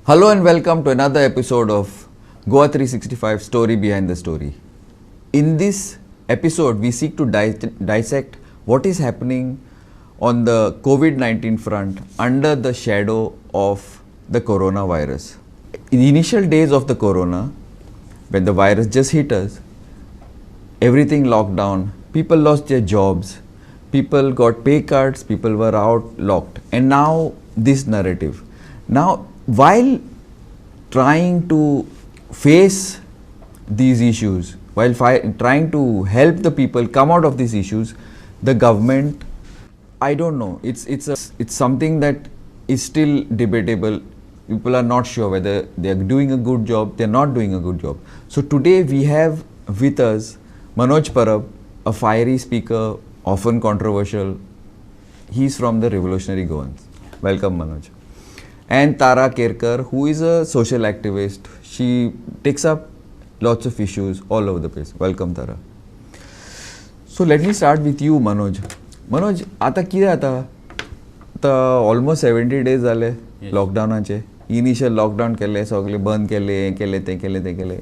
Hello and welcome to another episode of Goa 365 Story Behind the Story. In this episode, we seek to dissect what is happening on the COVID-19 front under the shadow of the coronavirus. In the initial days of the corona, when the virus just hit us, everything locked down, people lost their jobs, people got pay cuts, people were out locked. And now this narrative. Now, while trying to face these issues, while trying to help the people come out of these issues, the government, I don't know, it's something that is still debatable. People are not sure whether they are doing a good job, they are not doing a good job. So today we have with us Manoj Parab, a fiery speaker, often controversial. He's from the Revolutionary Goans. Welcome, Manoj. And Tara Kerkar, who is a social activist. She takes up lots of issues all over the place. Welcome, Tara. So let me start with you, Manoj. Manoj, आता कितें जाता? आता almost 70 days जाले लॉकडावनाचे. Initial lockdown केले, सगळे बंद केले, हें केले, तें केले, तें केले.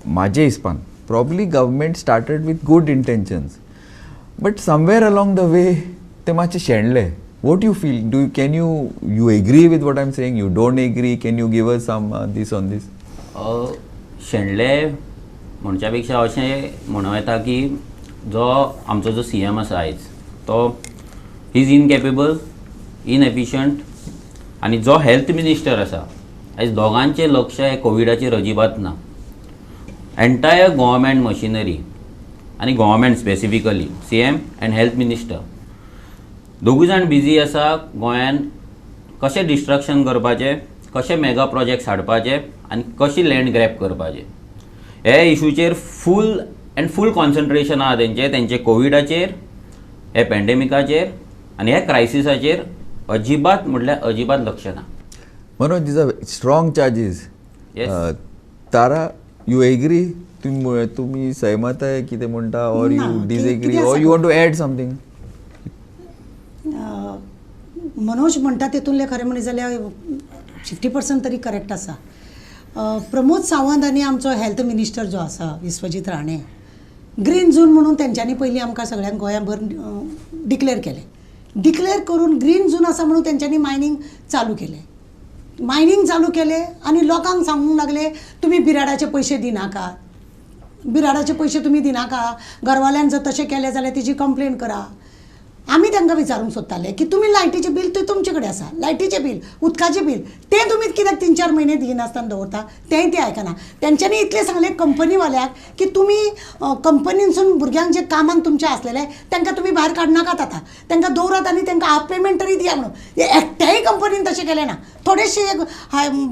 म्हाजे हिसपान probably government started with good intentions, but somewhere along the way ते मातशे शेणले. What do you feel? Can you agree with what I'm saying? You don't agree? Can you give us some this on this? शेणले म्हणच्या पेक्षा अशें म्हणूं येता की जो आमचो जो CM आसा आयज तो इज इनकॅपेबल, इनएफिशियंट, आनी जो हेल्थ मिनिस्टर आसा आयज दोगांचें लक्ष हे कोविडाचेर अजिबात ना. एंटायर गव्हर्मेंट मशिनरी आनी government specifically CM end health minister दोगूय जाण बिजी आसा गोंयान कशें डिस्ट्रक्शन करपाचें, कशें मेगा प्रोजेक्ट्स हाडपाचे आनी कशी लँड ग्रॅब करपाचे हे इशूचेर फूल कॉन्सन्ट्रेशन आहा तेंचे कोविडाचेर, हे पॅन्डेमिकाचेर आनी हे क्रायसिसाचेर अजिबात म्हटल्यार अजिबात लक्ष ना. Manoj, these are strong charges. Yes. Tara, you agree? तुम्ही सहमत आहे कितें म्हणटा, or you disagree, or you want to add something? Manoj म्हणटा तेतूंतले खरें म्हणलें जाल्यार 50% तरी करेक्ट आसा. प्रमोद सावंत आनी आमचो हेल्थ मिनिस्टर जो आसा विश्वजीत राणे, ग्रीन झोन म्हणून तेंच्यांनी पयलीं आमकां सगळ्यांक गोंयाभर डिक्लेअर केलें. डिक्लेअर करून ग्रीन झोन आसा म्हणून तेंच्यांनी मायनींग चालू केलें आनी लोकांक सांगूंक लागले तुमी बिराडाचे पयशे दिनाका, बिराडाचे पयशे तुमी दिनाका, घरवाल्यान जर तशें केलें जाल्यार तेजी कंप्लेन करा. आमी तांकां विचारूंक सोदताले की तुमी लायटीचें बील तें तुमचे कडेन आसा, लायटीचें बील, उदकाचें बील तें तुमी कित्याक 3-4 म्हयने दिनासतना दवरता, तेंय ते आयकना. तेंच्यांनी इतलें सांगलें कंपनीवाल्याक की तुमी कंपनीनसून भुरग्यांक जे कामाक तुमचे आसलेले तांकां तुमी भायर काडनाकात, आतां तांकां दवरात आनी तांकां हाफ पेमेंट तरी दिया म्हणून. एकट्याय कंपनीन तशें केलें ना. थोडेशे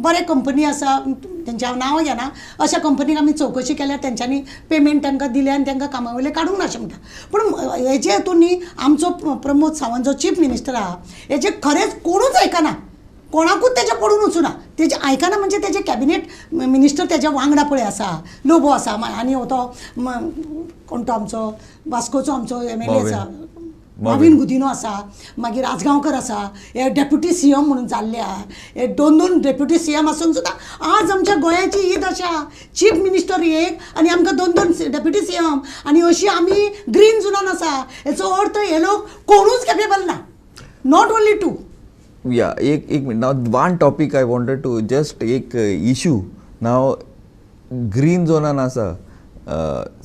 बरे कंपनी आसा, तेंचें हांव नांव घेना, अशा कंपनीक आमी चवकशी केल्यार तेंच्यांनी पेमेंट तांकां दिलें आनी तांकां कामा वयले काडूंक नाशें म्हणटा. पूण हेजे हितून न्ही आमचो प्रमोद सावंत जो चीफ मिनिस्टर आहा हेजे खरेंच कोणूच आयकना, कोणाकूच तेजे पडून वचूना. तेजे आयकना म्हणजे तेजे कॅबिनेट मिनिस्टर तेज्या वांगडा पळय आसा, लोबो आसा, आनी हो तो कोण तो आमचो वास्कोचो आमचो MLA आसा नवीन गुदिनो आसा, मागीर राजगांवकर आसा, हे डेप्युटी CM म्हणून जाल्ले आहा, हे 2 डेप्युटी CM आसून सुद्दां आज आमच्या गोंयाची ही दशा. चीफ मिनिस्टर एक आनी आमकां 2 डेप्युटी CM आनी अशी आमी ग्रीन झोनान आसा. हेचो अर्थ हे लोक कोणूच कॅपेबल ना, नॉट ओन्ली 2. Yeah, एक minute. Now one topic I wanted to just एक issue. Now green zone आसा,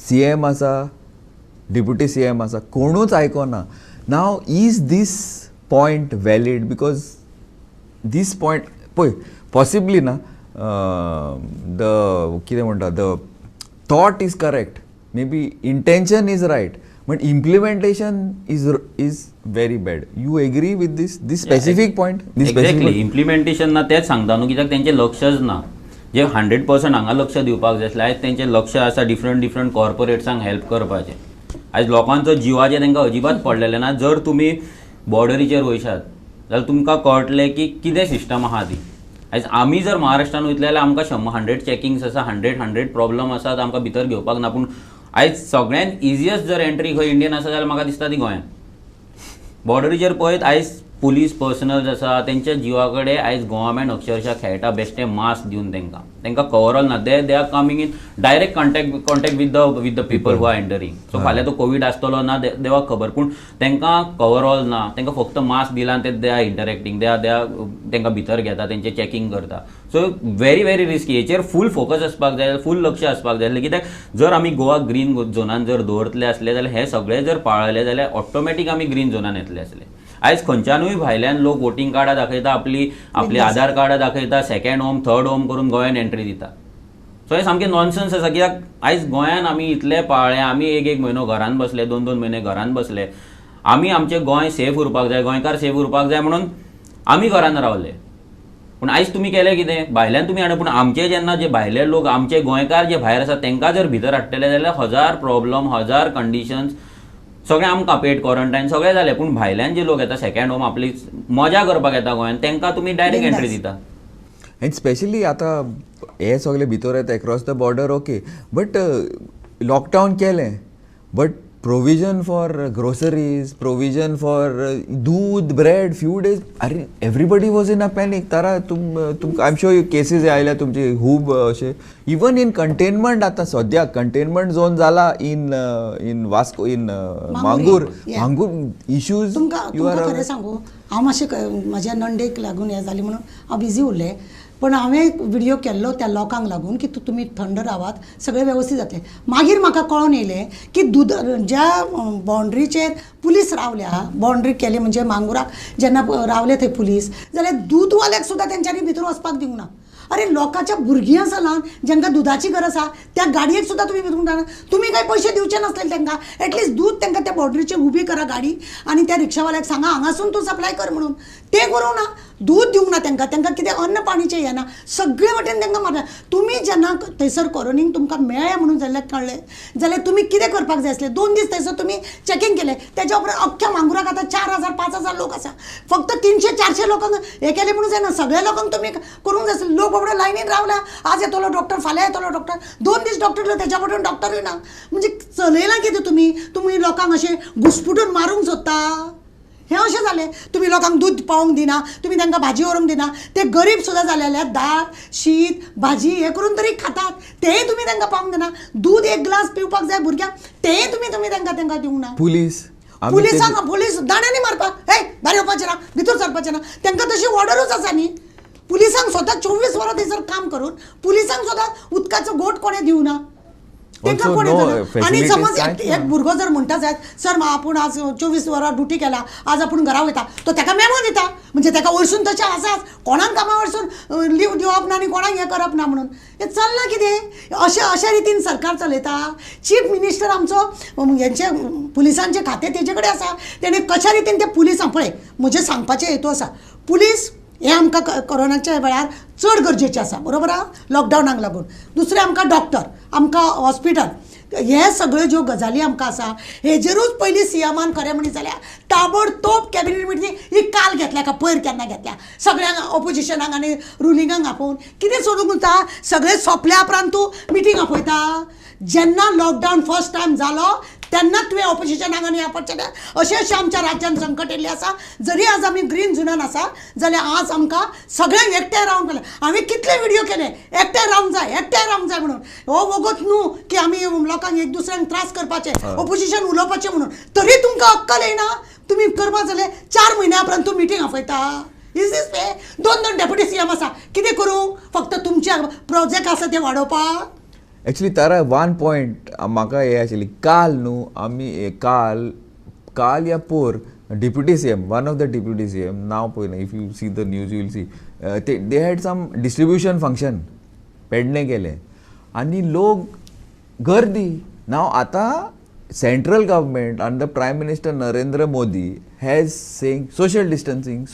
CM आसा, deputy CM आसा, कोणूच आयकोना. Now is this point valid? Because this point पळय possibly ना the कितें म्हणटा the thought is correct, maybe intention is right, but implementation is very bad. You agree with this specific point? This exactly implementation ना तेच सांगता न्हू, कित्याक तेंचें लक्षच ना. जे 100% हांगा लक्ष दिवपाक जाय आसलें आयज तेंचें लक्ष आसा डिफरंट कॉर्पोरेट्सांक हेल्प करपाचें. आयज लोकांचो जिवाचें तांकां अजिबात पडलेलें ना. जर तुमी बॉर्डरीचेर वयशात जाल्यार तुमकां कळटलें की कितें सिस्टम आहा ती. आयज आमी जर महाराष्ट्रान वयतले जाल्यार आमकां 100 चॅकिंग्स आसा, 100 प्रॉब्लम आसात, आमकां भितर घेवपाक ना. पूण आयज सगळ्यान इजियस्ट जर एंट्री खंय इंडियन आसा जाल्यार म्हाका दिसता ती गोंयांत. बॉर्डरीचेर पळयत आयज पुलीस पर्सनल्स आसा तेंच्या जिवा कडेन आयज गव्हर्मेंट अक्षरशा खेळटा बेश्टे मास्क दिवन तेंकां कवरऑल ना they are coming in direct contact with the people who are entering. So फाल्यां तो कोविड आसतलो ना देवाक खबर, पूण तेंकां कवरऑल ना, तेंकां फक्त मास्क दिला ते दे आर इंटरॅक्टिंग, तेंकां भितर घेता, तेंचें चॅकिंग करता. So very very risky. हेचेर फूल फोकस आसपाक जाय, फूल लक्ष आसपाक जाय. कित्याक जर आमी गोवा ग्रीन झोनान जर दवरतले असले जाल्यार हे सगळे जर पाळले जाल्यार ऑटोमॅटीक आमी ग्रीन झोनान येतले असले. आयज खंयच्यानूय भायल्यान लोक वोटिंग कार्डां दाखयता, आपली आधार कार्डां दाखयता, सेकंड होम थर्ड होम करून गोंयान एंट्री दिता. सो हें सामकें नॉनसेन्स आसा. कित्याक आयज गोंयान आमी इतले पाळ्ळे, आमी एक म्हयनो घरान बसले, 2 म्हयने घरान बसले. आमी आमचें गोंय सेफ उरपाक जाय, गोंयकार सेफ उरपाक जाय म्हणून आमी घरान रावले. पूण आयज तुमी केलें कितें? भायल्यान तुमी हाडून, पूण आमचे जेन्ना जे भायले लोक, आमचे गोंयकार जे भायर आसा तेंकां जर भितर हाडटले जाल्यार 1000 प्रॉब्लम, 1000 कंडिशन्स, सगळें आमकां पेड क्वॉरंटायन सगळें जालें. पूण भायल्यान जे लोक येता सेकंड होम आपली मजा करपाक येता गोंयान, तेंकां तुमी डायरेक्ट एंट्री दिता. एंड स्पेशली आतां हे सगळे भितर येता across the border okay, but lockdown केलें, but provision for groceries, provision for दूध, ब्रेड, फ्यू डेज, अरे everybody was in a panic. तारा तुम आय एम श्योर केसीस आयल्या तुमचे खूब अशे. इवन इन कंटेनमेंट आतां सद्याक कंटेनमेंट झोन जाला in Vasco, in Mangor issues. तुमकां खरें सांगू, हांव मातशें म्हाज्या नंडेक लागून हें जाली म्हणून हांव बिजी उरलें. पण हांवें व्हिडिओ केल्लो त्या लोकांक लागून की तुमी थंड रावात, सगळें वेवस्थीत जातलें. मागीर म्हाका कळोन येयलें की ज्या बाउंड्रीचेर पुलीस रावल्या, बाउंड्री केली म्हणजे मांगुराक जेन्ना रावले थंय पुलीस, जाल्यार दूधवाल्याक सुद्दां तेंच्यांनी भितर वचपाक दिवंक ना. अरे लोकांच्या भुरगीं आसा ल्हान, जांकां दुधाची गरज आसा, त्या गाडयेक सुद्दां तुमी भितून जाणा, तुमी कांय पयशे दिवचे नासले तांकां. एटलिस्ट दूध तांकां त्या बाउंड्रीचेर उबी करा गाडी आनी त्या रिक्षावाल्याक सांगा हांगासून तूं सप्लाय कर म्हणून. ते करूं ना, दूध दिवंक ना तांकां कितें अन्न पाणीचें येना, सगळे वटेन तांकां मारल्या. तुमी जेन्ना थंयसर कोरोनींग तुमकां मेळ्ळें म्हणून जाल्यार कळ्ळें जाल्यार तुमी कितें करपाक जाय आसलें. 2 दीस थंयसर तुमी चॅकींग केलें, तेच्या उपरांत अख्ख्या मांगुराक आतां 4000 5000 लोक आसा. फक्त 300-400 लोकांक हें केलें म्हणून जायना, सगळ्या लोकांक तुमी करूंक जाय आसलें. लोक बाबडे लायनीन रावल्या, आज येतलो डॉक्टर, फाल्यां येतलो डॉक्टर, 2 दीस डॉक्टर येयलो, तेच्या फाटून डॉक्टरूय ना. म्हणजे चलयलां कितें तुमी लोकांक अशें घुसपुटून मारूंक सोदता. हें अशें जालें. तुमी लोकांक दूध पावोवंक दिना, तुमी तांकां भाजी व्हरूंक दिना. ते गरीब सुद्दां जाले जाल्यार दाळ, शीत, भाजी हें करून तरी खातात, तेंय तुमी तांकां पावोवंक दिना. दूध 1 ग्लास पिवपाक जाय भुरग्यांक, तेंय तुमी तांकां दिवंक ना. पुलीस दाण्यानी मारपाक, हे भायर येवपाचें ना, भितर सरपाचें ना. तांकां तशी ऑर्डरूच आसा न्ही. पुलिसांक स्वता 24 वरां थंयसर काम करून पुलिसांक सुद्दां उदकाचो गोट कोणें दिवना. आनी समज एक भुरगो जर म्हणटा जायत सर आपूण आज 24 वरां ड्युटी केला, आज आपूण घरा वयता, तो ताका मेमो दिता, म्हणजे ताका वयरसून तशें आसाच, कोणाक कामा वयरसून लीव दिवप ना आनी कोणाक हें करप ना म्हणून. हें चलना कितें? अशा रितीन सरकार चलयता. चीफ मिनिस्टर आमचो हेंचे पुलिसांचे खातें तेजे कडेन आसा. तेणें कशा रितीन ते पुलिसां पळय, म्हजे सांगपाचें हेतू आसा, पुलीस हें आमकां कोरोनाच्या वेळार चड गरजेचें आसा, बरोबर आहा, लॉकडावनाक लागून. दुसरें आमकां डॉक्टर, आमकां हॉस्पिटल, हे सगळ्यो ज्यो गजाली आमकां आसा हेजेरूच पयलीं सीएमान खरें म्हणीत जाल्यार ताबडतोब कॅबिनेट मिटींग ही काल घेतल्या काय पयर केन्ना घेतल्या, सगळ्यांक ऑपोजिशनाक आनी रुलिंगाक आपोवन कितें सोडूंक उरता? सगळें सोंपल्या उपरांत तूं मिटींग आपयता. जेन्ना लॉकडावन फर्स्ट टायम जालो तेन्ना तुवें ऑपोजिशनाक आनी आपयचें अशें आमच्या राज्यान संकट येयल्लें आसा. जरी आज आमी ग्रीन झोनान आसा जाल्यार आज आमकां सगळ्यांक एकठांय रावंक जाय. हांवें कितले व्हिडिओ केले एकठांय रावंक जाय म्हणून. हो वगत न्हू की आमी लोकांक एक दुसऱ्यांक त्रास करपाचे, ऑपोजिशन उलोवपाचें म्हणून. तरी तुमकां अक्कल येना, तुमी करपाक जाल्यार 4 म्हयन्या उपरांत तूं मिटींग आपयता. Is this way? 2 deputy CM आसा, कितें करूं? फक्त तुमचे प्रोजेक्ट आसा ते वाडोवपाक. एक्चुअली तारा 1 पॉयंट म्हाका हे आशिल्ली, काल न्हू आमी काल या पोर deputy CM, one of the deputy CM, नाव पळयना, if you see the news you will see, they had some distribution function Pernem केलें आनी लोक गर्दी. नाव आतां central government and the prime minister Narendra Modi has सेंग social distancing,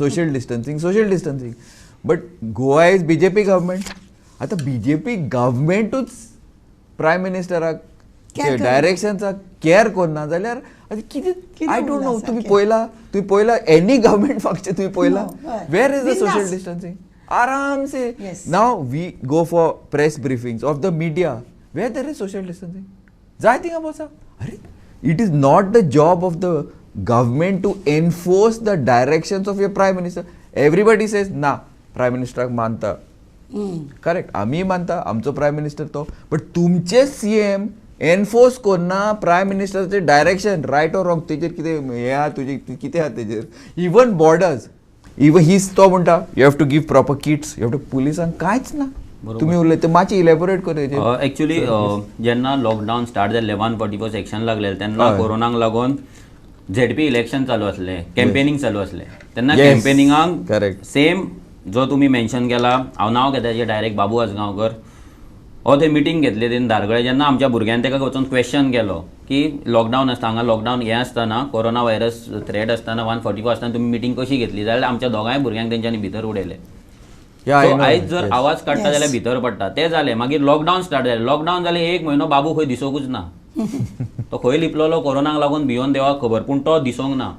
but Goa is BJP government. आतां BJP गव्हर्मेंटूच प्रायम मिनिस्टराक डायरेक्शनचा केअर करना जाल्यार कितें आय डोंट नो. तुम्ही पळयला एनी गव्हर्मेंट फंक्शन तुम्ही पळयला, where is the social distancing? आराम से नाव we go for press briefings of the media where there is social distancing, जाय थिंगा बसा. अरे it is not the job of the government to enforce the directions of your prime minister. Everybody says na prime minister मानता, correct, आम्ही मानता आमचो prime minister तो, but तुमचे सीएम एनफोर्स करना प्रायम मिनिस्टरचे डायरेक्शन रायट ऑर रॉंग, तेजेर कितें हे आहा तुजे कितें आहा तेजेर. इवन बॉर्डर्स, इवन हीच तो म्हणटा you have to give proper kits, you have to, पुलिसांक कांयच ना. तुम्ही उलयता मातशें इलॅबोरेट कर हेजेर. एक्चुअली जेन्ना लॉकडावन स्टार्ट जाल्लें 144 सेक्शन लागलें तेन्ना कोरोनाक लागून झेडपी इलेक्शन चालू असले, कॅम्पेनिंग चालू असले, तेन्ना कॅम्पेनिंगाक सेम जो तुम्ही मेन्शन केला, हांव नांव घेता तेजें डायरेक्ट बाबू आजगांवकर, हो थंय मिटींग घेतली तेणी धारगळे. जेन्ना आमच्या भुरग्यान ताका वचून क्वेश्चन केलो की लॉकडावन आसता, हांगा लॉकडावन हें आसतना कोरोना व्हायरस थ्रेट आसतना 144 आसतना तुमी मिटींग कशी घेतली, जाल्यार आमच्या दोगांय भुरग्यांक तेंच्यांनी भितर उडयले. आयज जर आवाज काडटा जाल्यार भितर पडटा, ते जालें. मागीर लॉकडावन स्टार्ट जालें, लॉकडावन जालें 1 म्हयनो बाबू खंय दिसोकूच ना. तो खंय लिपलोलो कोरोनाक लागून भियोन देवाक खबर, पूण तो दिसोंक ना.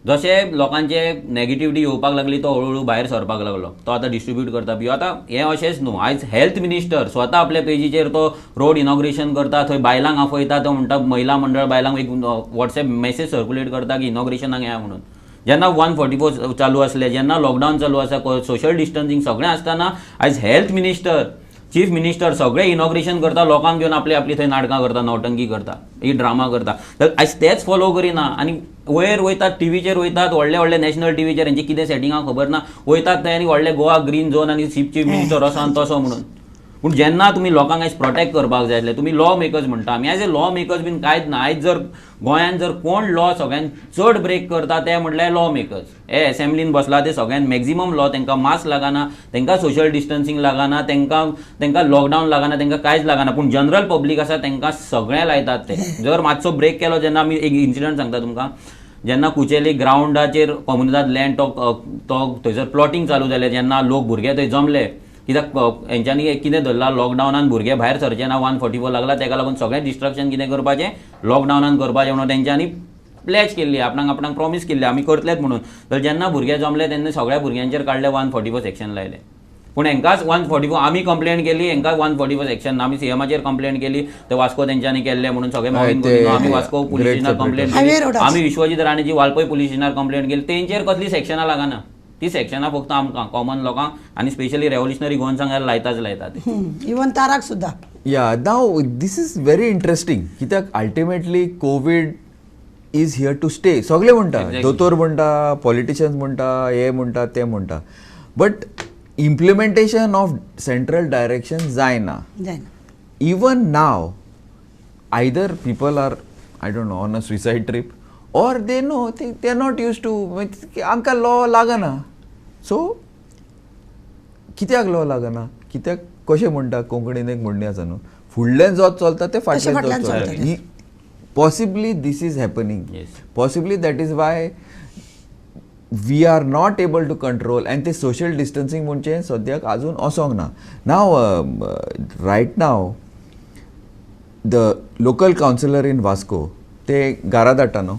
जशें लोकांचे नेगेटिविटी येवपाक लागली तो हळूहळू भायर सरपाक लागलो, तो आतां डिस्ट्रिब्यूट करता भियो. आतां हें अशेंच न्हू, आयज हेल्थ मिनिस्टर स्वता आपल्या पेजीचेर तो रोड इनॉग्रेशन करता, थंय बायलांक आफयता, तो म्हणटा महिला मंडळ बायलांक एक वॉट्सॅप मेसेज सर्क्युलेट करता की इनॉग्रेशनाक या म्हणून. जेन्ना 144 चालू आसले, जेन्ना लॉकडावन चालू आसा, सोशल डिस्टन्सिंग सगळें आसतना आयज हेल्थ मिनिस्टर, चीफ मिनिस्टर सगळे इनॉग्रेशन करता, लोकांक घेवन आपली आपली थंय नाटकां करता, नौटंकी करता, ही ड्रामा करता. तर आयज तेच फॉलो करिना आनी वयर वयतात, टीव्हीचेर वयतात, व्हडले व्हडले नॅशनल टीव्हीचेर हेंची कितें सेटिंगां खबर ना, वयतात थंय आनी व्हडले गोवा ग्रीन झोन आनी चीफ मिनिस्टर असो आनी तसो म्हणून. पूण जेन्ना तुमी लोकांक आयज प्रोटेक्ट करपाक जाय आसलें, तुमी लॉ मेकर्स म्हणटा आमी, आयज लॉ मेकर्स बीन कांयच ना. आयज जर गोंयांत जर कोण लॉ सगळ्यान चड ब्रेक करता ते म्हटल्यार लॉ मेकर्स. हे असेंब्लीन बसला ते सगळ्यान मॅक्झिमम लॉ, तांकां मास्क लागना, तांकां सोशल डिस्टन्सिंग लागना, तांकां लॉकडावन लागना, तांकां कांयच लागना. पूण जनरल पब्लीक आसा तांकां सगळें लायतात ते. जर मातसो ब्रेक केलो, जेन्ना आमी एक इन्सिडंट सांगता तुमकां, जेन्ना कुचेली ग्रावंडाचेर कम्युनिटात लँड तो थंयसर प्लॉटिंग चालू जालें, जेन्ना लोक भुरगे थंय जमले, कित्याक हेंच्यांनी कितें धरला, लॉकडावनान भुरगे भायर सरचे ना, 144 लागला, ताका लागून सगळें डिस्ट्रक्शन कितें करपाचें, लॉकडावनान करपाचें म्हणून तेंच्यांनी प्लेज केल्ली, आपणाक प्रॉमीस केल्ली आमी करतलेच म्हणून. तर जेन्ना भुरगे जमले तेन्ना सगळ्या भुरग्यांचेर काडले 144 सेक्शन लायले. पूण हांकांच 144 आमी कंप्लेंट केली, हांकां 144 सेक्शन ना. आमी सीएमाचेर कंप्लेंट केली, ते वास्को तेंच्यांनी केल्ले म्हणून सगळे मॉर्निंग करून आमी वास्को पुलीस स्टेशनार कंप्लेंट केली, आमी विश्वजीत राणेची वालपय पुलीस स्टेशनार कंप्लेंट केली. तेंचेर कसली सेक्शनां लागना, ती सेक्शनां फक्त आमकां कॉमन लोकांक आनी स्पेशली रेव्होल्युशनरी गोवन्सांक लायतात. इवन ताराक सुद्धा. Yeah, now this is very interesting, कित्याक ultimately COVID is here to stay. सगळे म्हणटा, दोतोर म्हणटा, पॉलिटिशियन्स म्हणटा, हे म्हणटा, ते म्हणटा, but implementation of central direction जायना. Even now, either people are, I don't know, on a suicide trip, or they know they are not used to, आमकां law लागना. So कित्याक law लागना, कित्याक कशें म्हणटा, कोंकणीन एक म्हणणी आसा न्हू, फुडल्यान जो चलता ते फाटल्यान चलता. Possibly this is happening. Possibly that is why we are not able to control, and the social distancing म्हणचे सद्याक अजून असोंक ना. Now right now the local councillor in Vasco, they घरा धाडटा न्हू,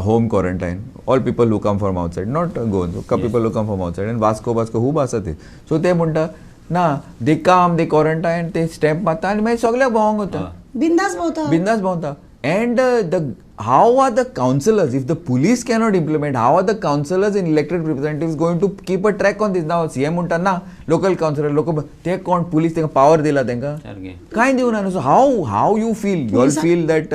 home quarantine, all people who come from outside, not Goans, people who come from outside, and Vasco खूब आसा ते. So ते म्हणटा ना, they come, they quarantine, ते स्टॅम्प मारता आनी मागीर सगळ्याक भोंवंक वता, बिंदास भोंवता. And how are the councillors, if the police cannot implement, how are the councillors and elected representatives going to keep a track on this? Now CM म्हणटा ना, local councillor, ते कोण, police तांकां power दिला तांकां, कांय दिवना. So how you feel? You all feel that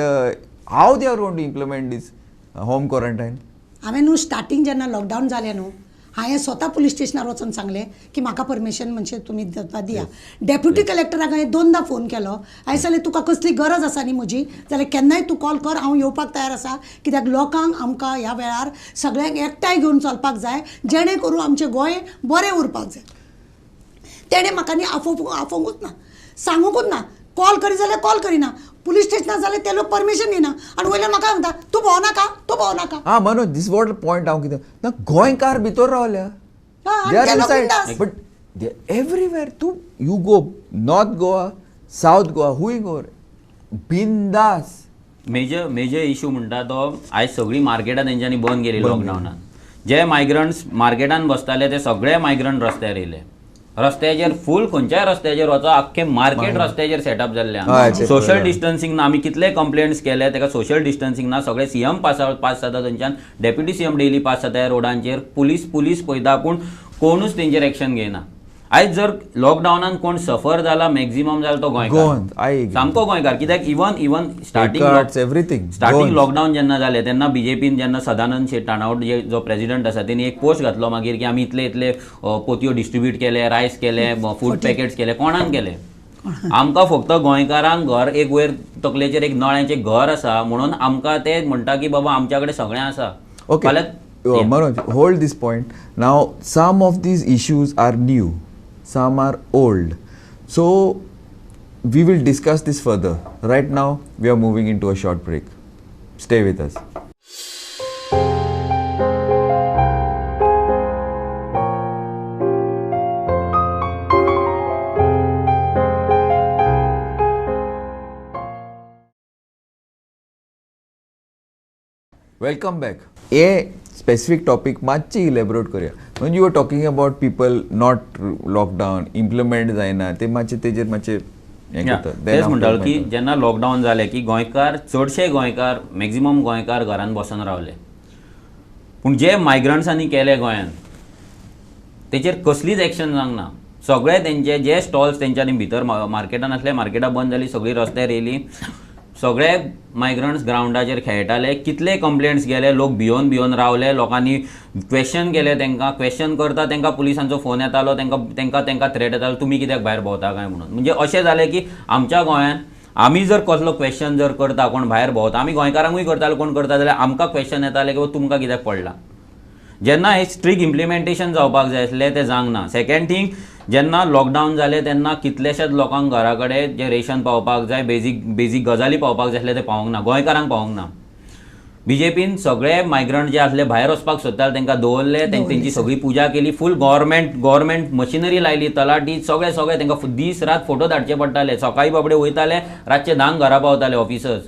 how they are going to implement this home quarantine? हांवें न्हू स्टार्टींग जेन्ना लॉकडावन जालें न्हू, हांवें स्वता पुलीस स्टेशनार वचून सांगलें की म्हाका परमिशन म्हणजे तुमी दिया. डेप्युटी कलेक्टराक हांवें 2दा फोन केलो, हांवें सांगलें तुका कसली गरज आसा न्ही म्हजी जाल्यार केन्नाय तूं कॉल कर, हांव येवपाक तयार आसा. कित्याक लोकांक आमकां ह्या वेळार सगळ्यांक एकठांय घेवन चलपाक जाय, जेणे करून आमचें गोंय बरें उरपाक जाय. तेणें म्हाका न्ही आफोवंकूच ना, सांगूंकूच ना. कॉल करी जाल्यार कॉल करिना, पुलीस स्टेशनार जाल्यार ते लोक परमिशन दिना, आनी वयल्यान म्हाका म्हणटा तूं भोंवनाका. हां, मनोज, दीस वॉट पॉयंट हांव कितें ना, गोंयकार भितर रावल्या, they are inside, but they everywhere. तूं you go north Goa, south Goa, हूय गो, बिंदास. मेजर इश्यू म्हणटा तो आयज सगळीं मार्केटां तेंच्यांनी बंद केली लॉकडावनान. जे मायग्रंट्स मार्केटान बसताले ते सगळे मायग्रंट रस्त्यार येयले. रस्त्याचेर फूल खंयच्याय रस्त्याचेर वचो आख्खे मार्केट रस्त्याचेर सेटअप जाल्ले हय, ते सोशल पळयलां. डिस्टन्सिंग ना. आमी कितले कंप्लेंट्स केले तेका सोशल डिस्टन्सिंग ना. सगळे सीएम पास जाता थंयच्यान डेप्युटी सीएम डेली पास जाता रोडांचेर. पुलीस पळयता पूण कोणूच तेंचेर एक्शन घेयना. आयज जर लॉकडावनान कोण सफर जाला मॅक्झिमम जाला तो गोंयकार, सामको गोंयकार. कित्याक इवन स्टार्टिंग एवरीथिंग लॉकडावन जेन्ना जालें तेन्ना बीजेपीन जेन्ना सदानंद शेट टाणावट जो प्रेसिडेंट आसा तेणी एक पोस्ट घातलो मागीर की आमी इतले पोतयो डिस्ट्रिब्यूट केले, रायस केले, फूड पॅकेट्स केले. कोणान केले? आमकां फक्त गोंयकारांक घर एक वयर तकलेचेर एक नळ्याचें घर आसा म्हणून आमकां ते म्हणटा की बाबा आमच्या कडेन सगळें आसा. Okay, Manoj, hold this point. Now, some of these issues are new, some are old. So, we will discuss this further. Right now, we are moving into a short break. Stay with us. Welcome back. A specific topic मातशी elaborate करूया. When you were talking about people not lockdown, implement जायना, ते मातशे तेजेर मातशे हें करतात. तेच म्हणटालो की जेन्ना लॉकडावन जालें की गोंयकार चडशे गोंयकार मॅक्झिमम गोंयकार घरान बसून रावले. पूण जे मायग्रंट्सांनी केले गोंयांत तेचेर कसलीच एक्शन जावंक ना. सगळे तेंचे जे स्टॉल्स तेंच्यांनी भितर मार्केटान आसले, मार्केटां बंद जाली, सगळी रस्त्यार येयली. सगळे मायग्रंट्स ग्रावंडाचेर खेळटाले. कितले कंप्लेंट्स गेले, लोक भिवन रावले. लोकांनी क्वेश्चन केले तेंकां. क्वेश्चन करता तेंकां पुलिसांचो फोन येतालो, तेंकां थ्रेट येतालो तुमी कित्याक भायर भोंवता काय म्हणून. म्हणजे अशें जालें की आमच्या गोंयांत आमी जर कसलो क्वेश्चन जर करता कोण भायर भोंवता, आमी गोंयकारांकूय करताले कोण करता जाल्यार आमकां क्वेश्चन येताले की तुमकां कित्याक पडला. जेन्ना हे स्ट्रिक्ट इम्प्लिमेंटेशन जावपाक जाय आसलें तें जावंक ना. सेकंड थिंग, जेन्ना लॉकडावन जालें तेन्ना कितलेशेच लोकांक घरा कडेन जे रेशन पावपाक जाय, बेजीक गजाली पावपाक जाय आसले ते पावोंक ना, गोंयकारांक पावोंक ना. बीजेपीन सगळे मायग्रंट जे आसले भायर वचपाक सोदताले तांकां दवरले, तेंची सगळी पुजा केली, फूल गव्हर्मेंट मशिनरी लायली, तलाटी सगळे तांकां दीस रात फोटो धाडचे पडटाले. सकाळी बाबडे वयताले, रातचे 10 घरा पावताले ऑफिसर्स.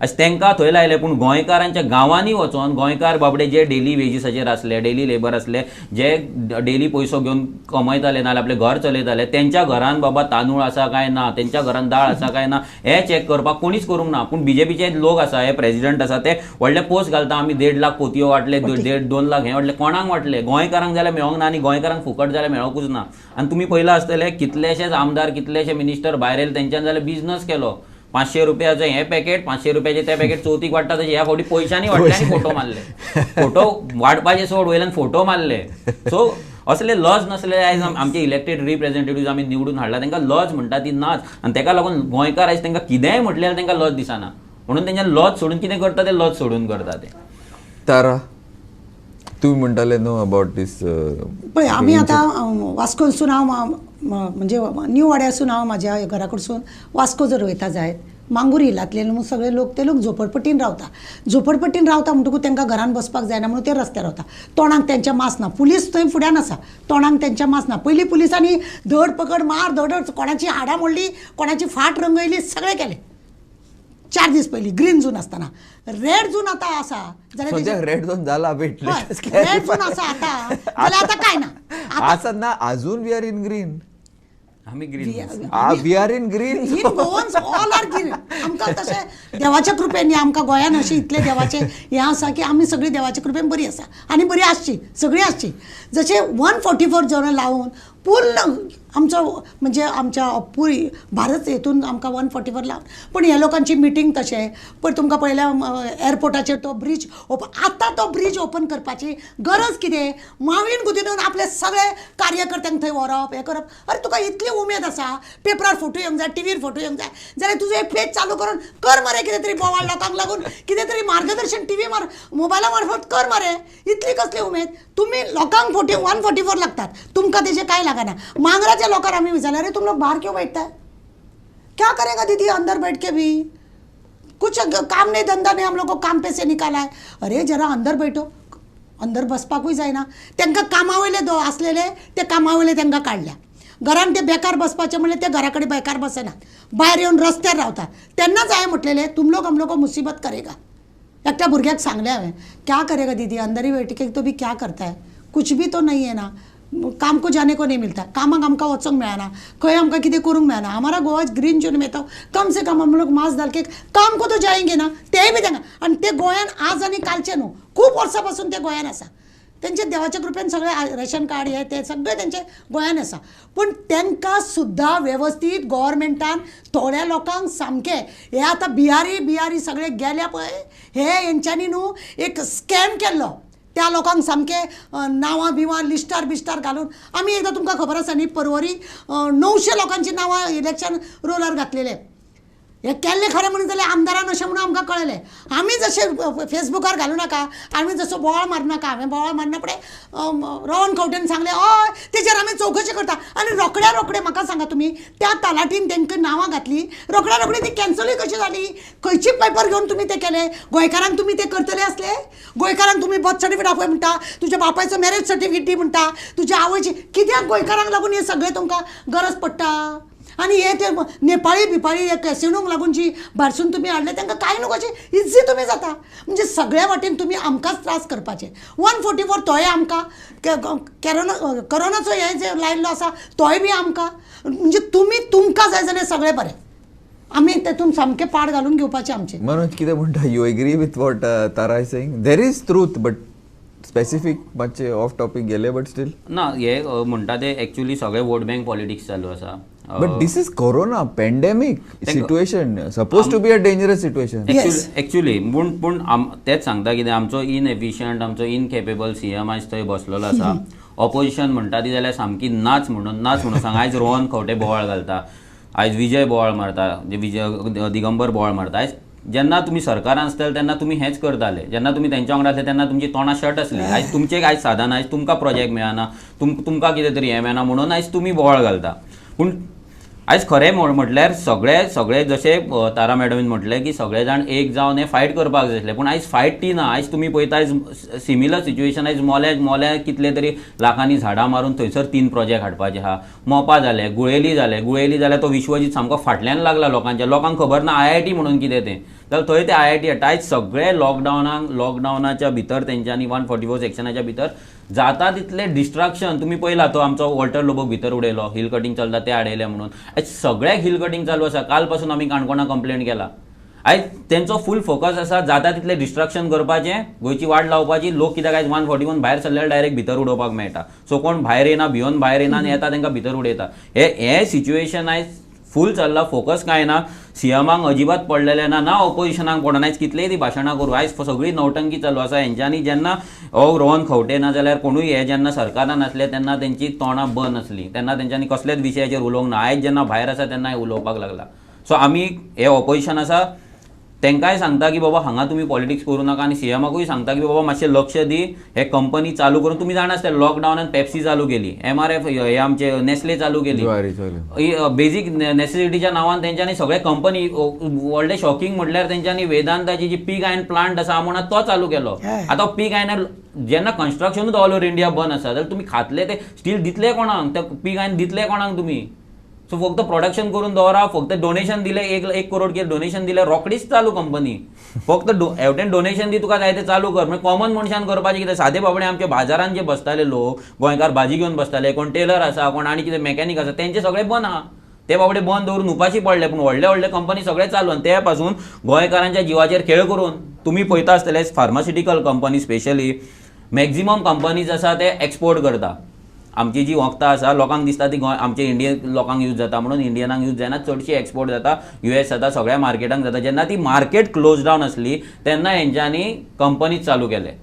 अशें तांकां थंय लायले. पूण गोंयकारांच्या गांवांनी वचोन गोंयकार बाबडे जे डेली वेजीसाचेर आसले, डेली लेबर आसले, जे डेली पयसो घेवन कमयताले नाल्यार आपलें घर चलयताले, तेंच्या घरान बाबा तांदूळ आसा काय ना, तेंच्या घरान दाळ आसा काय ना हें चॅक करपाक कोणीच करूंक ना. पूण बीजेपीचे लोक आसा, हे प्रेसिडेंट आसा, ते व्हडले पोस्ट घालता आमी 1.5 लाख पोतयो वाटले, 2 लाख हें वाटले. कोणाक वाटले? गोंयकारांक जाल्यार मेळोंक ना आनी गोंयकारांक फुकट जाल्यार मेळोंकूच ना. आनी तुमी पयला आसतले कितलेशेच आमदार, कितलेशे मिनिस्टर भायर येयले, तेंच्यान जाल्यार बिझनस केलो. 500 रुपयाचं हे पॅकेट, 500 रुपयाचे ते पॅकेट चवथीक वाडटा तशें ह्या फावटी पयशांनी वाडले आनी फोटो मारले. फोटो वाडपाचे सोड, वयल्यान फोटो मारले. सो असले लॉज नसले. आयज आमचे इलेक्टेड रिप्रेझेंटेटिव्ह आमी निवडून हाडला, तांकां लॉज म्हणटा ती नाच. आनी ताका लागून गोंयकार आयज तांकां कितेंय म्हटल्यार तांकां लॉज दिसना. म्हणून तेंच्यान लॉज सोडून कितें करता ते लॉज सोडून करता ते. तारा, तुम्ही म्हणटाले न्हू अबाउट दीस पळय आमी आतां वास्कोसून हांव म्हणजे न्यू वाड्यासून हांव म्हाज्या घरा कडसून वास्को जर वयता जायत, मांगूर हिलांतले न्हू सगळे लोक, ते लोक झोपडपट्टीन रावता. झोपडपट्टीन रावता म्हणटकूच तांकां घरान बसपाक जायना म्हणून ते रस्त्यार रावता. तोंडाक तेंच्या मास्क ना. पुलीस थंय फुड्यान आसा, तोंडाक तेंच्या मास्क ना. पयलीं पुलिसांनी धड पकड मार धड, कोणाची हाडां मोडली, कोणाची फाट रंगयली, सगळें केलें 4 दीस पयलीं ग्रीन झोन आसतना. रेड झोन आतां आसा जाल्यार रेड झोन जाला भेटले. रेड झोन आसा आतां जाल्यार आतां काय ना. आसा ना, अजून वी आर इन ग्रीन. आमी green we are in green. In Goans all are green. आमकां तशें देवाच्या कृपेन आमकां गोंयान अशें इतले देवाचें हें आसा की आमी सगळीं देवाच्या कृपेन बरी आसा आनी बरी आसची, सगळीं आसची. जशें 144 जण लावन पूर्ण आमचो म्हणजे आमच्या पुरी भारत हेतून आमकां 144 लावन. पूण ह्या लोकांची मिटींग तशें पण तुमकां पळयल्या एअरपोर्टाचेर तो ब्रीज आतां तो ब्रीज ओपन करपाची गरज कितें? मावीन गुदिनून आपले सगळे कार्यकर्त्यांक थंय व्हरप, हें करप. अरे तुका इतली उमेद आसा, पेपरार फोटो येवंक जाय, टीव्हीर फोटो येवंक जाय, जाल्यार तुजो एक पेज चालू करून कर मरे कितें तरी बोवाळ लोकांक लागून, कितें तरी मार्गदर्शन टीव्ही मोबायला मार्फत कर मरे. इतली कसली उमेद? तुम्ही लोकांक 144 लागतात, तुमकां तेजे काय लागना. मांगराच्या लोकांक आम्ही विचारले, अरे तुम लोग बाहर क्यों बैठता है? क्या करेगा दीदी अंदर बैठ के भी? कुछ काम नहीं, धंधा नहीं, हम लोग को काम पे से निकाला है. अरे जरा अंदर बैठो. अंदर बसपाकूय जायना. तांकां कामावयले आसलेले ते कामावयले तांकां काडल्या. घरान ते बेकार बसपाचे म्हणले ते घरा कडेन बेकार बसनात, भायर येवन रस्त्यार रावतात. तेन्नाच हांवें म्हटलेले तुम लोग हम लोग को मुसीबत करेगा. एकट्या भुरग्याक सांगले हांवें, क्या करेगा दीदी अंदर ही बैठ के तो भी क्या करता है, कुछ भी तो नहीं है ना. काम को जाने को नहीं मिलता, कामाक आमकां वचोंक मेळना, खंय आमकां कितें करूंक मेळना. हमारा गोवा ग्रीन जोन में तो कम से कम हम लोग मास डाल के काम को तो जाएंगे ना, तेय बी तांकां. आनी ते गोंयान आज आनी कालचे न्हू, खूब वर्सां पासून ते गोंयान आसा. त्यांचे देवाच्या कृपेन सगळे रेशन कार्ड हे ते सगळे त्यांचे गोंयान आसा. पण तांकां सुद्दां वेवस्थीत गव्हर्मेंटान थोड्या लोकांक सामके हे आतां बिहारी सगळे गेल्या पळय, हे हेंच्यांनी न्हू एक स्कॅम केल्लो. त्या लोकांक सामके नांवां बिवां लिस्टार घालून आमी एकदां तुमकां खबर आसा न्ही, परवरी 900 लोकांची नांवां इलेक्शन रोलार घातलेले. हे केल्ले खरें म्हणून जाल्यार आमदारान अशें म्हणून आमकां कळयलें. आमी जशें फेसबुकार घालूं नाका, आमी जसो बोवाळ मारूं नाका. हांवें बोवाळ मारना फुडें रोहन खंवटेन सांगलें हय तेजेर आमी चवकशी करता. आनी रोखडे म्हाका सांगा तुमी, त्या तलाटीन तांकां नांवां घातलीं, रोखडी ती कॅन्सलूय कशी जाली? खंयची पेपर घेवन तुमी ते केले? गोंयकारांक तुमी ते करतले आसले? गोंयकारांक तुमी बर्थ सर्टिफिकेट आपय म्हणटा, तुज्या बापायचो मॅरेज सर्टिफिकेट दी म्हणटा, तुज्या आवयची, कित्याक गोंयकारांक लागून हे सगळें तुमकां गरज पडटा? आनी हे ते नेपाळी बिपाळी कॅसिनोक लागून जी भायरसून तुमी हाडले तांकां कांय न्हू, कशें इझी तुमी जाता. म्हणजे सगळ्या वाटेन तुमी आमकांच त्रास करपाचे. 144 तोय आमकां, करोनाचो हे जे लायिल्लो आसा तोय बी आमकां. म्हणजे तुमकां जाय जाल्यार सगळें बरें, आमी तेतून सामकें पाड घालून घेवपाचें आमचें. मनोज कितें म्हणटा, you agree with what Tara is saying? There is truth, but specific मातशें ऑफ टॉपीक गेले, बट स्टील ना हे म्हणटा ते एक्चुअली सगळे वोट बँक पॉलिटिक्स चालू आसा. But this is corona pandemic situation, supposed to be a dangerous situation. Actually पूण तेच सांगता कितें, आमचो इनएफिशियंट, आमचो इनकेपेबल सीएम आयज थंय बसलेलो आसा. ऑपोजिशन म्हणटा ती जाल्यार सामकी नाच म्हणून सांग. आयज रोहन खंवटे बोवाळ घालता, आयज विजय बोवाळ मारता, विजय दिगंबर बोवाळ मारता. आयज जेन्ना तुमी सरकारान आसतले तेन्ना तुमी हेच करताले, जेन्ना तुमी तेंच्या वांगडा आसले तेन्ना तुमची तोंडां शट आसली. आयज तुमचें आयज साधन, आयज तुमकां प्रोजेक्ट मेळना, तुमकां कितें तरी हें मेळना म्हणून आयज तुमी बोवाळ घालता. पूण आयज खरें म्हटल्यार सगळे जशे तारा मॅडमीन म्हटलें की सगळे जाण एक जावन हें फायट करपाक जाय आसलें. पूण आयज फायट ती ना. आयज तुमी पळयता आयज सिमिलर सिच्युएशन, आयज मोल्या कितले तरी लाखांनी झाडां मारून थंयसर 3 प्रोजेक्ट हाडपाचे आहा. मोपा जाले, गुळेली जाल्यार तो विश्वजीत सामको फाटल्यान लागला लोकांक खबर ना IIT म्हणून कितें तें. जाल्यार थंय ते IIT हाडटा. आयज सगळे लॉकडावनाच्या भितर तेंच्यांनी 144 सेक्शनाच्या भितर जाता तितले डिस्ट्रक्शन. तुमी पळयला तो आमचो वॉल्टर लोबोक भितर उडयलो, हिल कटींग चलता ते हाडयले म्हणून. आयज सगळ्याक हिल कटींग चालू आसा. काल पासून आमी काणकोणा कंप्लेंट केला. आयज तेंचो फूल फोकस आसा जाता तितले डिस्ट्रक्शन करपाचें, गोंयची वाट लावपाची. लोक कित्याक आयज 141 भायर सरल्यार डायरेक्ट भितर उडोवपाक मेळटा. सो कोण भायर येना, भिवन भायर येना आनी येता तांकां भितर उडयता. हे सिच्युएशन आयज फूल चल्ला. फोकस कांय ना. सीएमांक अजिबात पडलेलें ना, ऑपोजिशनाक पडना. आयज कितलेय ती भाशणां करूं, आयज सगळी नौटंकी चालू आसा हेंच्यांनी. जेन्ना रोहन खंवटे ना जाल्यार कोणूय हे जेन्ना सरकारान आसले तेन्ना तेंची तोंडां बंद आसली, तेन्ना तेंच्यांनी कसलेच विशयाचेर उलोवंक ना. आयज जेन्ना भायर आसा तेन्ना उलोवपाक लागला. सो आमी हे ऑपोजिशन आसा तांकांय सांगता की बाबा हांगा तुमी पॉलिटिक्स करूं नाका. आनी सीएमाकूय सांगता की बाबा मातशें लक्ष दी, हे कंपनी चालू करून. तुमी जाणा आसतले लॉकडावनान पेप्सी चालू केली, MRF हे आमचे नेस्ले चालू केली. बेजीक नेसेसिटीच्या नांवान तेंच्यांनी सगळे कंपनी व्हडले शॉकिंग म्हटल्यार तेंच्यांनी वेदांताची जी पीग आयर्न प्लांट आसा म्हणून तो चालू केलो. आतां पीग आयर्न जेन्ना कन्स्ट्रक्शनूच ऑल ओव्हर इंडिया बंद आसा जाल्यार तुमी खातले ते स्टील दितले कोणाक? ते पीग आयर्न दितले कोणाक तुमी? सो फक्त प्रोडक्शन करून दवरा, फक्त डोनेशन दिले, 1 करोड के डोनेशन दिले, रोकडीच चालू कंपनी. फक्त हेवटेन डोनेशन दी, तुका जाय ते चालू कर. म्हणजे कॉमन मनशान करपाचें कितें? सादे बाबडे आमचे बाजारान जे बसताले लोक, गोंयकार भाजी घेवन बसताले, कोण टेलर आसा, कोण आनी कितें मेकॅनीक आसा, तेंचे सगळे बंद आहा. ते बाबडे बंद दवरून उपाशी पडले. पूण व्हडले कंपनी सगळे चालू. आनी ते पासून गोंयकारांच्या जिवाचेर खेळ करून तुमी पळयता आसतले pharmaceutical company specially maximum companies आसा ते एक्सपोर्ट करता. आमची जी वखदां आसा लोकांक दिसता ती आमचे इंडियन लोकांक यूज जाता म्हणून इंडियनाक यूज जायना. चडशी एक्सपोर्ट जाता, US जाता, सगळ्या मार्केटांक जाता. जेन्ना ती मार्केट क्लोज डावन आसली तेन्ना हेंच्यांनी कंपनीज चालू केले.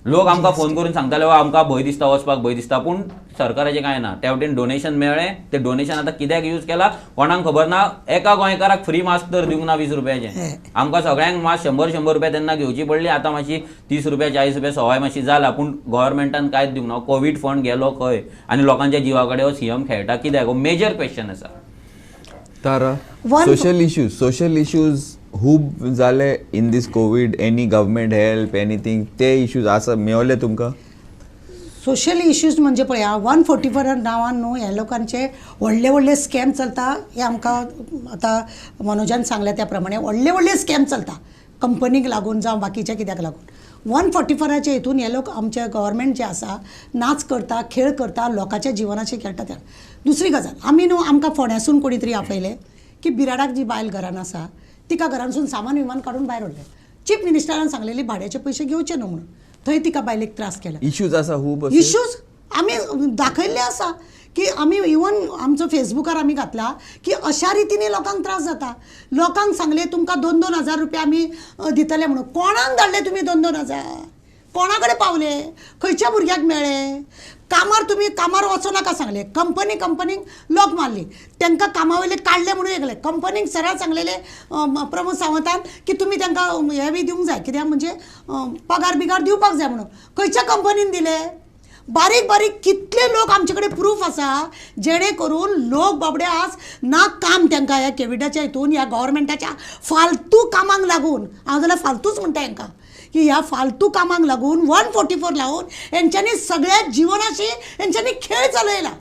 लोक आमकां फोन करून सांगताले आमकां भंय दिसता, वचपाक भंय दिसता. पूण सरकाराचें कांय ना. त्या वटेन डोनेशन मेळ्ळें, ते डोनेशन आतां कित्याक यूज केला कोणाक खबर ना. एका गोंयकाराक फ्री मास्क तर दिवंक ना 20 रुपयाचें. आमकां सगळ्यांक मास्क 100 रुपया तेन्ना घेवची पडली. आतां मातशी 30 रुपया 40 रुपया सवाय मातशी जाला. पूण गव्हर्मेंटान कांयच दिवंक ना. कोवीड फंड गेलो खंय? आनी लोकांच्या जिवा कडेन हो सीएम खेळटा कित्याक? हो मेजर क्वेश्चन आसा. तारा, social issues खूब जाले in this COVID. Any government help anything ते इश्यूज आसा मेळले तुमकां? सोशल इश्यूज म्हणजे पळया 144 नांवान न्हू ह्या लोकांचे व्हडले स्कॅम चलता. हे आमकां आतां मनोजान सांगल्या त्या प्रमाणे व्हडले स्कॅम चलता कंपनीक लागून जावं बाकीच्या कित्याक लागून. 144च्या हितून हे लोक आमचे गव्हर्मेंट जे आसा नाच करता खेळ करता लोकांच्या जिवनाशी खेळटा त्या. दुसरी गजाल आमी न्हू आमकां फोंड्यासून कोणी तरी आपयले की बिराडाक जी बायल घरान आसा तिका घरानसून सामान विमान काडून भायर उडले. चीफ मिनिस्टरान सांगलेली भाड्याचे पयशे घेवचे न्हू म्हणून. थंय तिका बायलेक त्रास केला. इश्यूज आसा खूब इश्यूज आमी दाखयल्ले आसा की आमी इवन आमचो फेसबुकार आमी घातला की अशा रितीने लोकांक त्रास जाता. लोकांक सांगले तुमकां 2,000 रुपया आमी दितले म्हणून. कोणाक धाडले तुमी 2,000? कोणा कडेन पावले? खंयच्या भुरग्याक मेळ्ळे? कामार तुमी कामार वचो नाका सांगले. कंपनीक लॉक मारली. तांकां कामा वयले काडले म्हणून येयले. कंपनीक सरळ सांगलेले प्रमोद सावंतान की तुमी तांकां हे बी दिवंक जाय कित्याक म्हणजे पगार बिगार दिवपाक जाय म्हणून. खंयच्या कंपनीन दिले? बारीक बारीक कितले लोक आमचे कडेन प्रूफ आसा जेणे करून लोक बाबडे आज ना काम तांकां ह्या कोविडाच्या हितून ह्या गव्हर्मेंटाच्या फालतू कामांक लागून हांव जाल्यार फालतूच म्हणटा हांकां की ह्या फालतू कामांक लागून 144 लावून हेंच्यांनी सगळ्या जिवनाशी हेंच्यांनी खेळ चलयला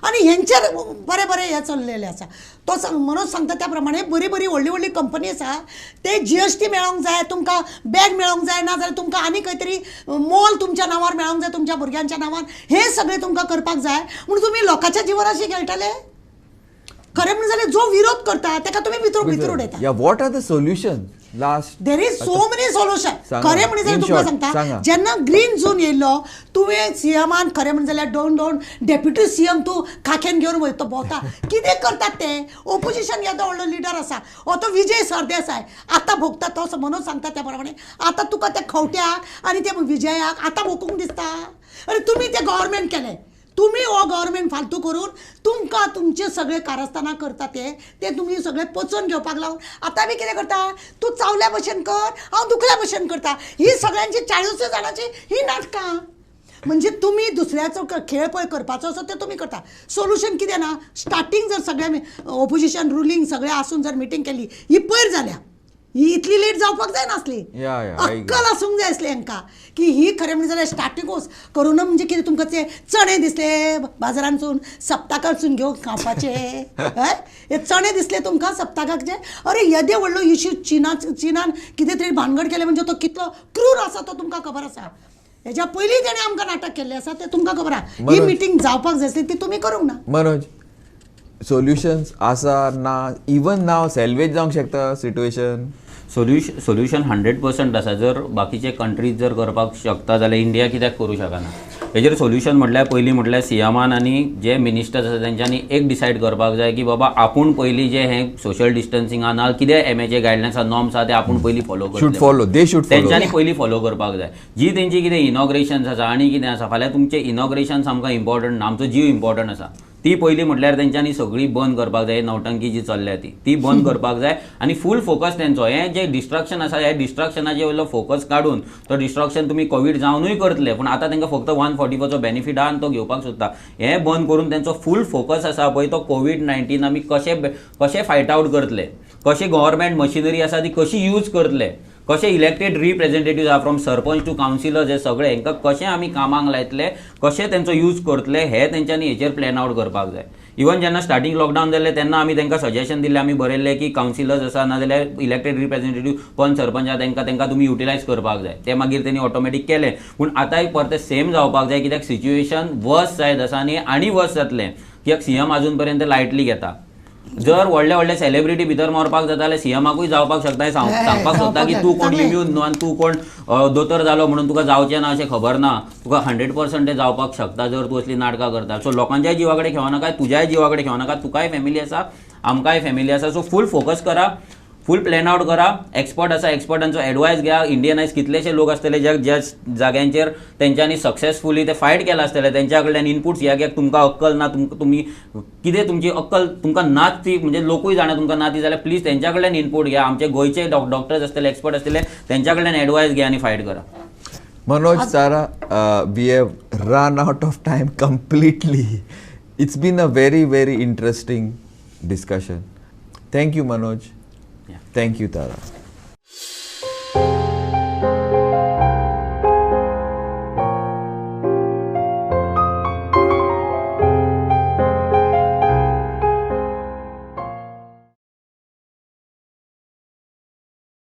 आनी हेंचेर बरे बरे हे चल्लेले आसा. तो मनोज सांगता त्या प्रमाणे बरी व्हडली कंपनी आसा ते GST मेळोंक जाय तुमकां बॅग मेळोंक जाय ना जाल्यार तुमकां आनी खंय तरी मॉल तुमच्या नांवार मेळोंक जाय तुमच्या भुरग्यांच्या नांवार हे सगळें तुमकां करपाक जाय म्हणून तुमी लोकांच्या जिवनाशी खेळटले. खरें म्हणजे जाल्यार जो विरोध करता ताका तुमी भितर उडयता. Yeah what are the solution last there is so many solution. सांगा. खरें म्हणजे जाल्यार In तुमकां short, सांगता सांगा. जेन्ना ग्रीन झोन येयल्लो तुवें सीएमान खरें म्हणजे जाल्यार दोन डेप्युटी सीएम तूं खाखेन घेवन वयता भोंवता. कितें करतात ते? ओपोजिशन येदो व्हडलो लिडर आसा हो तो विजय सरदेसाय आतां भोगता तो मनोज सांगता त्या प्रमाणे आतां तुका त्या खवट्याक आनी त्या विजयाक आतां भोगूंक दिसता. अरे तुमी ते गव्हर्मेंट केले. तुम्ही हो गव्हर्मेंट फालतू करून तुमकां तुमचे सगळे कारस्थाना करता ते तुम्ही सगळे पचोवन घेवपाक लावून आतां बी कितें करता तूं चावल्या भशेन कर हांव दुखल्या भशेन करता. ही सगळ्यांची 40 जाणांची ही नाटकां. म्हणजे तुम्ही दुसऱ्याचो खेळ पळय करपाचो आसा ते तुम्ही करता. सोल्युशन कितें ना? स्टार्टींग जर सगळ्या ओपोजिशन रुलींग सगळें आसून जर मिटींग केली ही पयर जाल्या ही इतली लेट जावपाक जाय नासली. अक्कल आसूंक जाय आसली हांकां की ही खरें म्हणजे जाल्यार स्टार्टिंगूच कोरोना म्हणजे कितें तुमकां ते चणे दिसले बाजारांसून सप्ताकासून घेवन खावपाचे हे चणे दिसले तुमकां सप्ताकाचे. अरे येदे व्हडलो इश्यू चिनान कितें तरी भानगड केले म्हणजे तो कितलो क्रूर आसा तो तुमकां खबर आसा. हेज्या पयलीं तेणें आमकां नाटक केल्लें आसा तें तुमकां खबर आहा. ही मिटींग जावपाक जाय आसली ती तुमी करूंक ना. मनोज सोल्युशन्स आसा ना इवन नाव सॅल्वेज जावंक शकता सिट्युएशन? सोल्युशन 100% आसा. जर बाकीचे कंट्रीज जर करपाक शकता जाल्यार इंडिया कित्याक करूं शकना? हेजेर सोल्युशन म्हटल्यार पयलीं म्हटल्यार सीएमान आनी जे मिनिस्टर्स आसा तेंच्यांनी एक डिसायड करपाक जाय की बाबा आपूण पयलीं जे हे सोशल डिस्टन्सिंगा ना कितें MHA गायडलायन्स नॉर्म्स आसा ते आपूण पयलीं फॉलो करतले. तेंच्यांनी पयलीं फॉलो करपाक जाय. जी तेंची कितें इनॉग्रेशन्स आसा आनी कितें आसा फाल्यां तुमचे इनॉग्रेशन्स आमकां इम्पॉर्टंट ना आमचो जीव इम्पॉर्टंट आसा ती पयलीं म्हटल्यार तेंच्यांनी सगळी बंद करपाक जाय. नौटंकी जी चल्ल्या ती बंद करपाक जाय आनी फूल फोकस तेंचो हें जे डिस्ट्रक्शन आसा हे डिस्ट्रक्शनाचे वयलो फोकस काडून तो डिस्ट्रक्शन तुमी कोवीड जावनूय करतले पूण आतां तांकां फक्त 144चो बेनिफीट आहा आनी तो घेवपाक सोदता. हें बंद करून तेंचो फूल फोकस आसा पळय तो कोवीड-19 आमी कशें फायट आवट करतले, कशें गव्हर्मेंट मशिनरी आसा ती कशी यूज करतले, कशें इलेक्टेड रिप्रेझेंटेटिव्ह आहा फ्रॉम सरपंच टू कावन्सिलर्स हे सगळे हांकां कशें आमी कामाक लायतले, कशें तेंचो यूज करतले हे तेंच्यांनी हेचेर प्लॅन आवट करपाक जाय. इवन जेन्ना स्टार्टींग लॉकडावन जाल्लें तेन्ना आमी तांकां सजेशन दिल्लें आमी बरयल्लें की कावन्सिलर्स आसा ना जाल्यार इलेक्टेड रिप्रेझेंटेटिव्ह पंच सरपंच आहा तांकां तुमी युटिलायज करपाक जाय. ते मागीर तेणी ऑटोमॅटीक केलें पूण आतांय परतें सेम जावपाक जाय कित्याक सिच्युएशन वर्स जायत आसा आनी वर्स जातलें कित्याक सीएम आजून पर्यंत लायटली घेता. जर व्हडले सेलिब्रिटी भितर मरपाक जाता जाल्यार सीएमाकूय जावपाक शकता. सांगपाक सोदता की तूं कोण इम्यून न्हू आनी तूं कोण दोतोर जालो म्हणून तुका जावचें ना अशें खबर ना. तुका 100% तें जावपाक शकता जर तूं असली नाटकां करता. सो लोकांच्याय जिवा कडेन खेळो नाका, तुज्याय जिवा कडेन खेळो नाका. तुकाय फॅमिली आसा, आमकांय फॅमिली आसा. सो फूल फोकस करा, फूल प्लॅन आवट करा. एक्सपर्ट आसा एक्सपर्टांचो एडवायस घ्या. इंडियनायज कितलेशे लोक आसतले ज्या जाग्यांचेर तेंच्यांनी सक्सेसफुली ते फायट केला आसतले तेंच्या कडल्यान इनपुट्स घ्या. कित्याक तुमकां अक्कल ना, तुमी कितें तुमची अक्कल तुमकां ना ती म्हणजे लोकूय जाणा तुमकां ना ती जाल्यार प्लीज तेंच्या कडल्यान इनपूट घ्या. आमचे गोंयचे डॉक्टर्स आसतले एक्सपर्ट आसतले तेंच्या कडल्यान एडवायस घ्या आनी फायट करा. Manoj, Sara, we have run out of time completely. It's been a very, very interesting discussion. Thank you, Manoj. Yeah. Thank you, Tara.